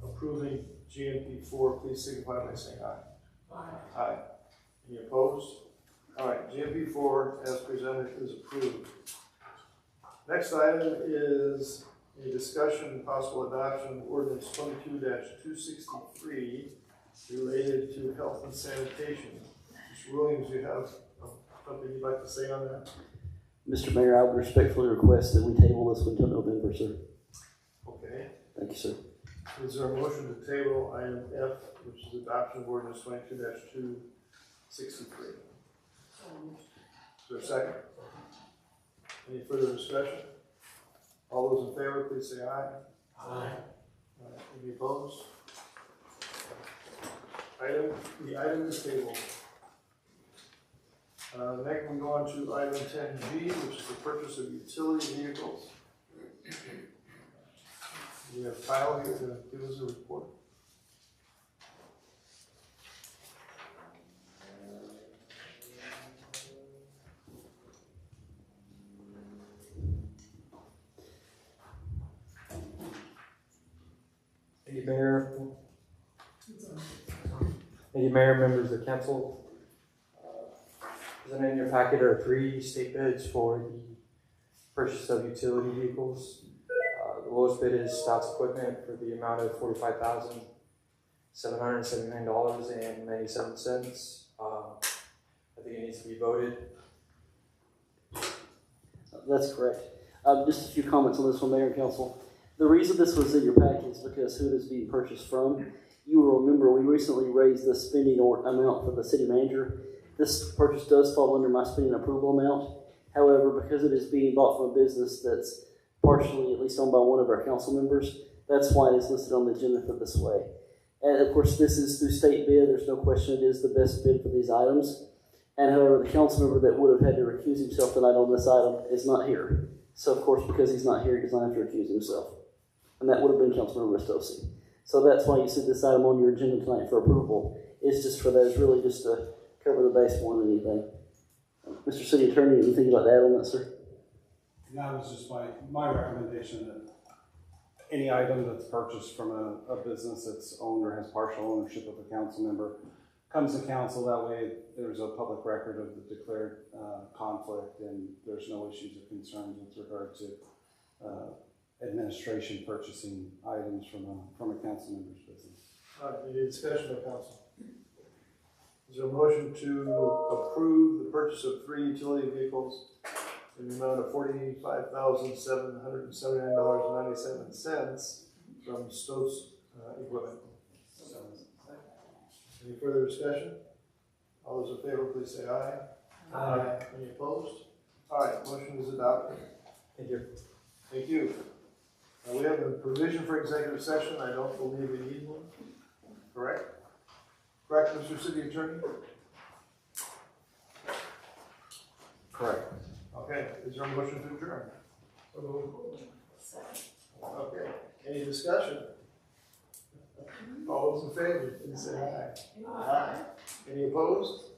approving GMP4, please signify by saying aye. Aye. Aye. Any opposed? All right, GMP4 as presented is approved. Next item is a discussion and possible adoption of ordinance 22-263 related to health and sanitation. Mr. Williams, you have something you'd like to say on that? Mr. Mayor, I would respectfully request that we table this one until November, sir. Okay. Thank you, sir. Is there a motion to table item F, which is adoption of ordinance 22-263? Is there a second? Any further discussion? All those in favor, please say aye. Aye. Any opposed? The item is tabled. Next, we go on to item 10G, which is the purchase of utility vehicles. We have Kyle here to give us a report. Thank you, Mayor. Thank you, Mayor, members of the council. Presented in your packet are 3 state bids for the purchase of utility vehicles. The lowest bid is Stouts Equipment for the amount of $45,779.97. I think it needs to be voted. That's correct. Just a few comments on this one, Mayor and Council. The reason this was in your packet is because who it is being purchased from. You will remember we recently raised the spending amount for the city manager. This purchase does fall under my spending approval amount. However, because it is being bought from a business that's partially at least owned by one of our council members, that's why it is listed on the agenda for this way. And of course, this is through state bid. There's no question it is the best bid for these items. And however, the council member that would have had to recuse himself tonight on this item is not here. So of course, because he's not here, he does not have to recuse himself. And that would have been Councilmember Rastosi. So that's why you see this item on your agenda tonight for approval. It's just for that. It's really just to cover the base more than anything. Mr. City Attorney, anything you'd like to add on that, sir? That was just my recommendation that any item that's purchased from a business that's owned or has partial ownership of a council member comes to council. That way there's a public record of the declared conflict and there's no issues or concerns with regard to administration purchasing items from a council member's business. Any discussion of council? Is there a motion to approve the purchase of 3 utility vehicles in the amount of $45,779.97 from Stokes Equipment? Any further discussion? All those in favor, please say aye. Aye. Any opposed? All right, motion is adopted. Thank you. Thank you. We have a provision for executive session. I don't believe we need one. Correct? Correct, Mr. City Attorney? Correct. Okay, is there a motion to adjourn? Okay, any discussion? All those in favor, please say aye. Aye. Any opposed?